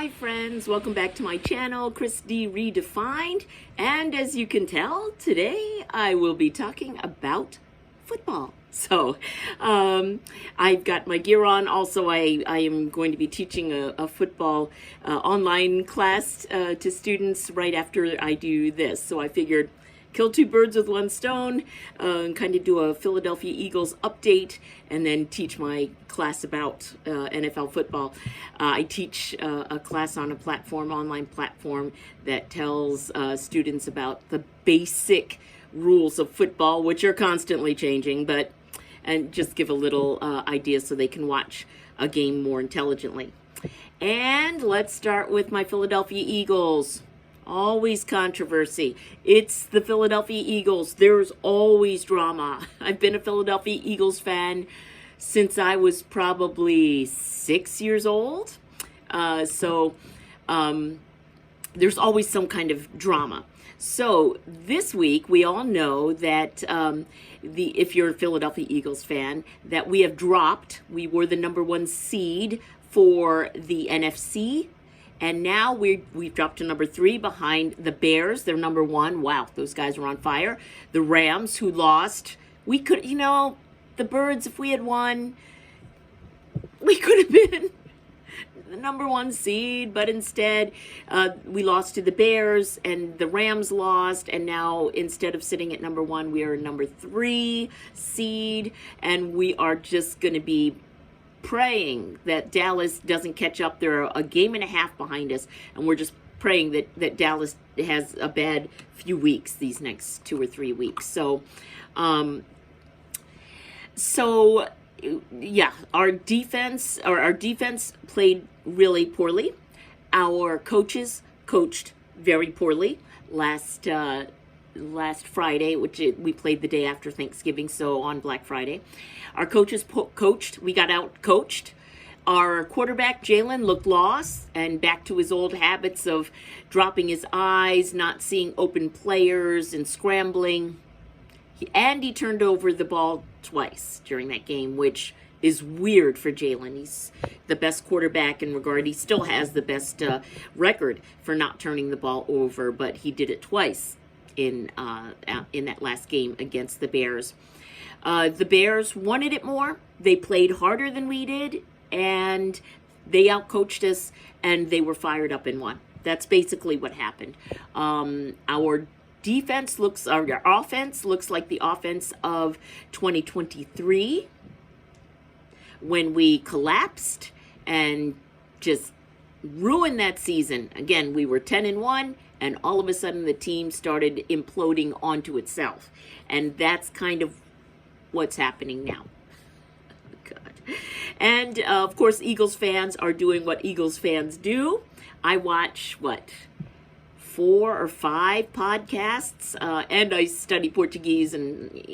Hi friends, welcome back to my channel, Chris D Redefined, and as you can tell, today I will be talking about football. So, I've got my gear on. Also, I am going to be teaching a football online class to students right after I do this. So I figured kill two birds with one stone, and kind of do a Philadelphia Eagles update and then teach my class about NFL football. I teach a class on a platform, online platform, that tells students about the basic rules of football, which are constantly changing, and just give a little idea so they can watch a game more intelligently. And let's start with my Philadelphia Eagles. Always controversy. It's the Philadelphia Eagles. There's always drama. I've been a Philadelphia Eagles fan since I was probably 6 years old. So there's always some kind of drama. So this week, we all know that if you're a Philadelphia Eagles fan, that we have dropped. We were the #1 seed for the NFC. And now we've dropped to #3 behind the Bears. They're #1. Wow, those guys were on fire. The Rams, who lost. We could, the Birds, if we had won, we could have been the #1 seed. But instead, we lost to the Bears, and the Rams lost. And now, instead of sitting at #1, we are #3 seed. And we are just going to be praying that Dallas doesn't catch up. They're a game and a half behind us, and we're just praying that Dallas has a bad few weeks these next 2 or 3 weeks. So yeah, our defense played really poorly. Our coaches coached very poorly last Friday, which we played the day after Thanksgiving, so on Black Friday. Our coaches coached. We got out-coached. Our quarterback, Jalen, looked lost and back to his old habits of dropping his eyes, not seeing open players, and scrambling. He turned over the ball twice during that game, which is weird for Jalen. He's the best quarterback in regard. He still has the best record for not turning the ball over, but he did it twice in that last game against the Bears. The Bears wanted it more. They played harder than we did, and they outcoached us, and they were fired up and won. That's basically what happened. Our offense looks like the offense of 2023, when we collapsed and just ruined that season. Again, we were 10-1. And all of a sudden, the team started imploding onto itself. And that's kind of what's happening now. God. And, of course, Eagles fans are doing what Eagles fans do. I watch, 4 or 5 podcasts. And I study Portuguese and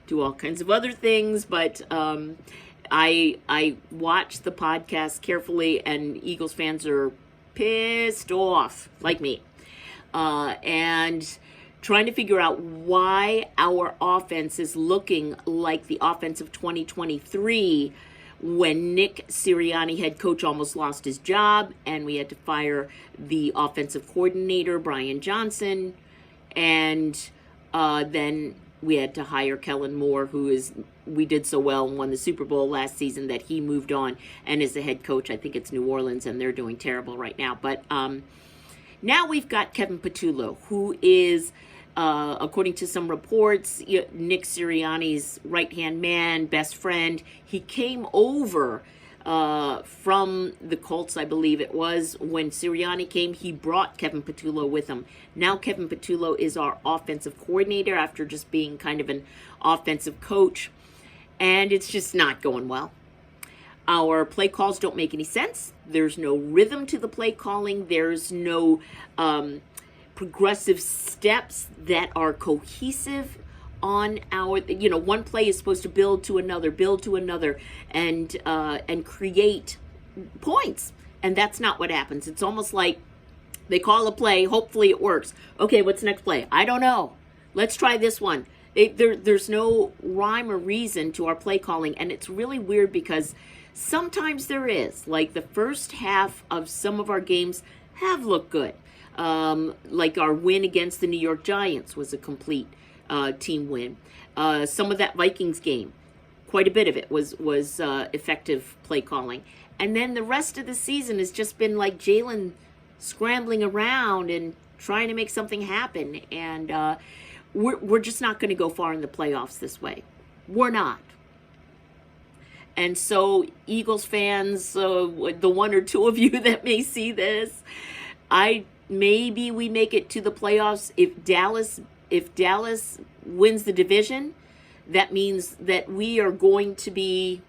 do all kinds of other things. But I watch the podcast carefully, and Eagles fans are pissed off, like me, and trying to figure out why our offense is looking like the offense of 2023, when Nick Sirianni, head coach, almost lost his job, and we had to fire the offensive coordinator, Brian Johnson, and then we had to hire Kellen Moore, we did so well and won the Super Bowl last season that he moved on and is the head coach. I think it's New Orleans, and they're doing terrible right now. But now we've got Kevin Patullo, who is, according to some reports, Nick Sirianni's right-hand man, best friend. He came over from the Colts, I believe it was. When Sirianni came, he brought Kevin Patullo with him. Now Kevin Patullo is our offensive coordinator after just being kind of an offensive coach. And it's just not going well. Our play calls don't make any sense. There's no rhythm to the play calling. There's no progressive steps that are cohesive on our, one play is supposed to build to another, and create points. And that's not what happens. It's almost like they call a play, hopefully it works. Okay, what's the next play? I don't know. Let's try this one. There's no rhyme or reason to our play calling, and it's really weird because Sometimes there is. Like the first half of some of our games have looked good. Like our win against the New York Giants was a complete team win. Some of that Vikings game, quite a bit of it was effective play calling. And then the rest of the season has just been like Jalen scrambling around and trying to make something happen. And we're just not going to go far in the playoffs this way. We're not. And so, Eagles fans, the one or two of you that may see this, maybe we make it to the playoffs. If Dallas wins the division, that means that we are going to be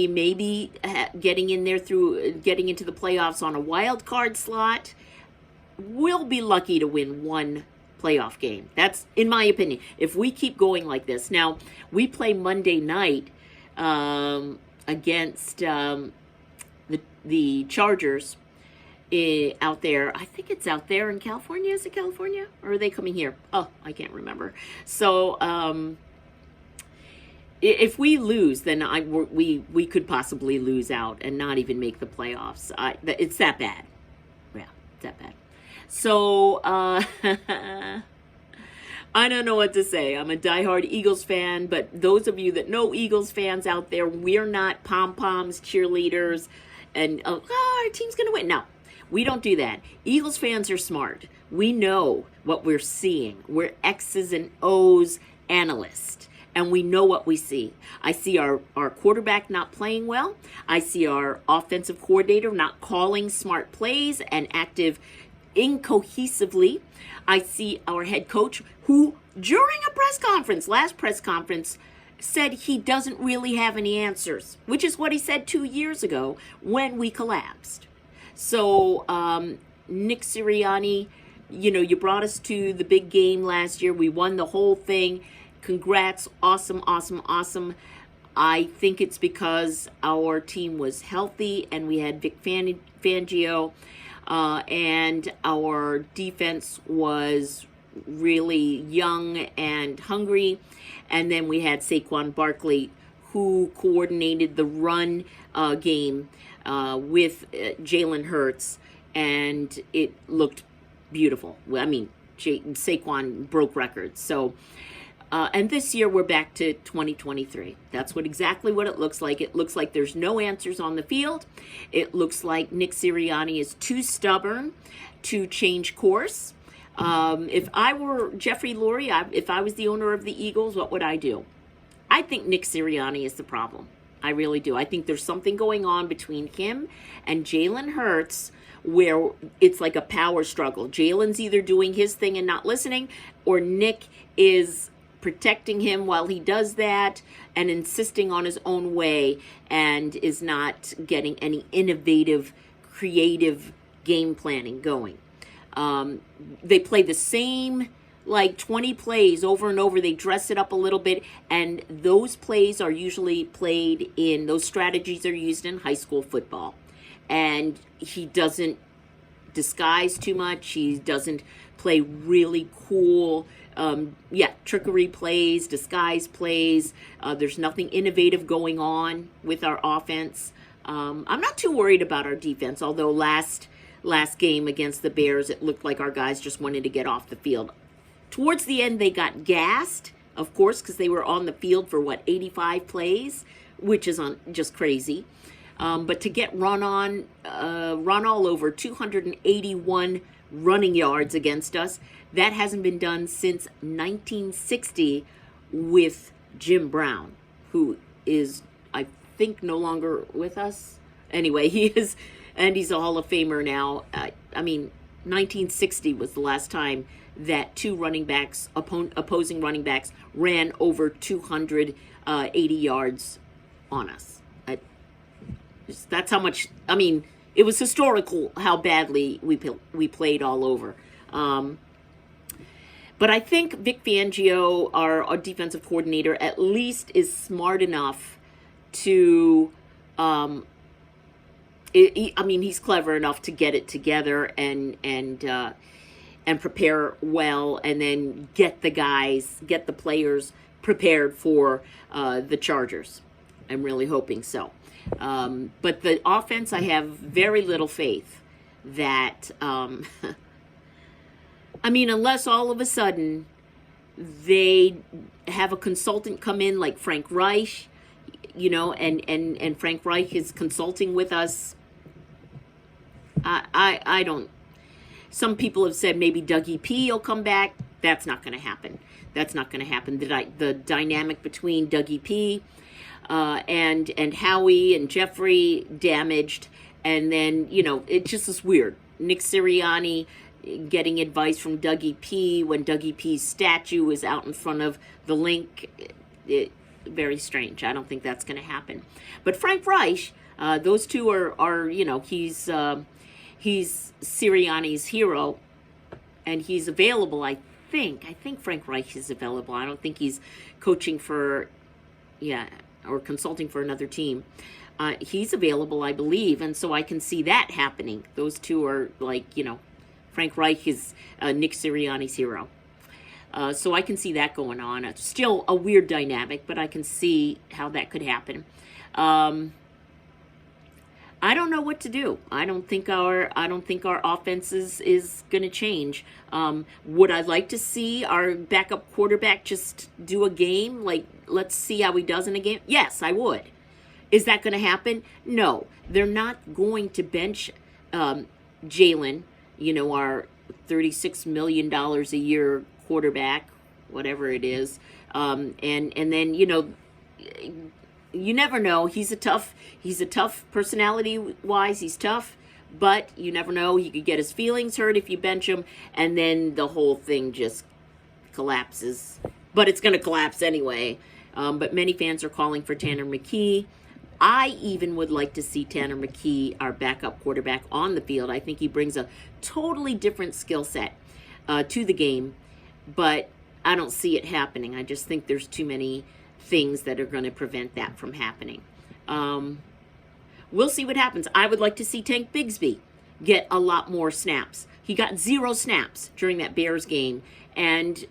maybe getting in there through getting into the playoffs on a wild card slot. We'll be lucky to win one playoff game. That's in my opinion. If we keep going like this. Now, we play Monday night against the Chargers out there. I think it's out there in California. Is it California? Or are they coming here? Oh, I can't remember. So, if we lose, then we could possibly lose out and not even make the playoffs. It's that bad. Yeah, it's that bad. So, I don't know what to say. I'm a diehard Eagles fan, but those of you that know Eagles fans out there, we're not pom-poms, cheerleaders, and our team's going to win. No, we don't do that. Eagles fans are smart. We know what we're seeing. We're X's and O's analysts, and we know what we see. I see our quarterback not playing well. I see our offensive coordinator not calling smart plays and active incohesively. I see our head coach who, during a last press conference, said he doesn't really have any answers, which is what he said 2 years ago when we collapsed. So, Nick Sirianni, you brought us to the big game last year. We won the whole thing. Congrats. Awesome, awesome, awesome. I think it's because our team was healthy and we had Vic Fangio. And our defense was really young and hungry. And then we had Saquon Barkley, who coordinated the run game with Jalen Hurts, and it looked beautiful. I mean, Saquon broke records. So, and this year we're back to 2023. That's exactly what it looks like. It looks like there's no answers on the field. It looks like Nick Sirianni is too stubborn to change course. If I were Jeffrey Lurie, if I was the owner of the Eagles, what would I do? I think Nick Sirianni is the problem. I really do. I think there's something going on between him and Jalen Hurts where it's like a power struggle. Jalen's either doing his thing and not listening, or Nick is protecting him while he does that and insisting on his own way and is not getting any innovative, creative game planning going. They play the same 20 plays over and over. They dress it up a little bit, and those plays are usually those strategies are used in high school football. And he doesn't disguise too much. He doesn't play really cool trickery plays, disguise plays. There's nothing innovative going on with our offense. I'm not too worried about our defense, although last game against the Bears, it looked like our guys just wanted to get off the field. Towards the end, they got gassed, of course, because they were on the field for 85 plays, which is just crazy. But to get run all over, 281 running yards against us, that hasn't been done since 1960 with Jim Brown, who is, I think, no longer with us. Anyway, he is, and he's a Hall of Famer now. 1960 was the last time that two running backs, opposing running backs, ran over 280 yards on us. That's how much, it was historical how badly we played all over. But I think Vic Fangio, our defensive coordinator, at least is smart enough to, he's clever enough to get it together and prepare well, and then get the players prepared for the Chargers. I'm really hoping so. But the offense, I have very little faith that, I mean, unless all of a sudden they have a consultant come in like Frank Reich, you know, and Frank Reich is consulting with us. I don't. Some people have said maybe Dougie P will come back. That's not going to happen. That's not going to happen. The dynamic between Dougie P and Howie and Jeffrey damaged, and then, you know, it just is weird. Nick Sirianni getting advice from Dougie P when Dougie P's statue is out in front of the link. Very strange. I don't think that's going to happen. But Frank Reich, those two are you know, he's Sirianni's hero, and he's available, I think Frank Reich is available. I don't think he's coaching for, or consulting for another team. He's available, I believe, and so I can see that happening. Those two are like, you know, Frank Reich is Nick Sirianni's hero. So I can see that going on. It's still a weird dynamic, but I can see how that could happen. I don't know what to do. I don't think our offense is going to change. Would I like to see our backup quarterback just do a game? Like, let's see how he does in a game? Yes, I would. Is that going to happen? No. They're not going to bench Jalen, you know, our $36 million a year quarterback, whatever it is. And then, you know, you never know. He's a tough personality-wise. He's tough, but you never know. He could get his feelings hurt if you bench him, and then the whole thing just collapses. But it's going to collapse anyway. But many fans are calling for Tanner McKee. I even would like to see Tanner McKee, our backup quarterback, on the field. I think he brings a totally different skill set to the game, but I don't see it happening. I just think there's too many things that are going to prevent that from happening. We'll see what happens. I would like to see Tank Bigsby get a lot more snaps. He got 0 snaps during that Bears game, and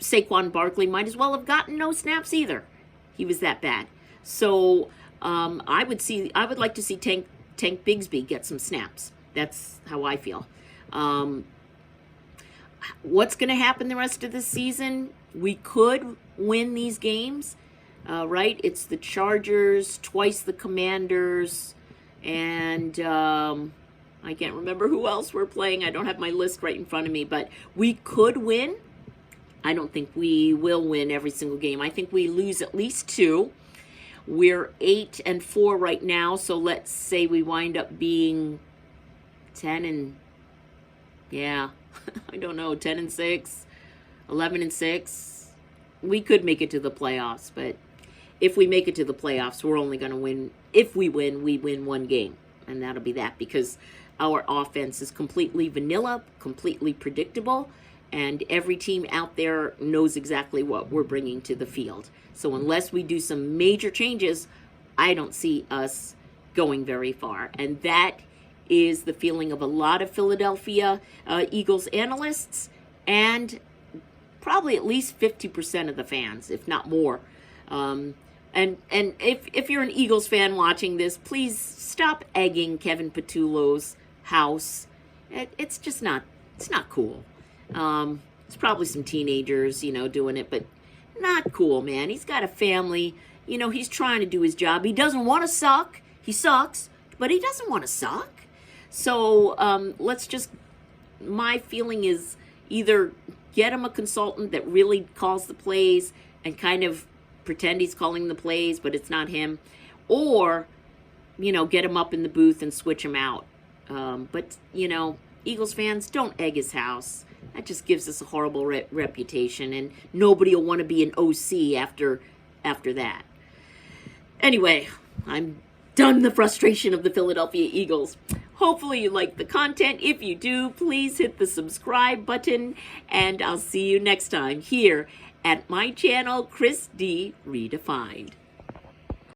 Saquon Barkley might as well have gotten no snaps either. He was that bad. So I would like to see Tank Bigsby get some snaps. That's how I feel. What's going to happen the rest of the season? We could win these games, right? It's the Chargers, twice the Commanders, and I can't remember who else we're playing. I don't have my list right in front of me, but we could win. I don't think we will win every single game. I think we lose at least 2. We're 8-4 right now, so let's say we wind up being 10 I don't know, 10-6, 11-6. We could make it to the playoffs, but if we make it to the playoffs, we're only going to win. If we win 1 game, and that'll be that, because our offense is completely vanilla, completely predictable, and every team out there knows exactly what we're bringing to the field. So unless we do some major changes, I don't see us going very far. And that is the feeling of a lot of Philadelphia Eagles analysts, and probably at least 50% of the fans, if not more. And if you're an Eagles fan watching this, please stop egging Kevin Patullo's house. It's just not, it's not cool. It's probably some teenagers, you know, doing it, but not cool, man. He's got a family. You know, he's trying to do his job. He doesn't want to suck. He sucks, but he doesn't want to suck. So let's just, my feeling is either get him a consultant that really calls the plays and kind of pretend he's calling the plays, but it's not him, or, you know, get him up in the booth and switch him out. But, you know, Eagles fans, don't egg his house. That just gives us a horrible reputation, and nobody will want to be an OC after that. Anyway, I'm done the frustration of the Philadelphia Eagles. Hopefully you like the content. If you do, please hit the subscribe button, and I'll see you next time here at my channel, Chris D. Redefined.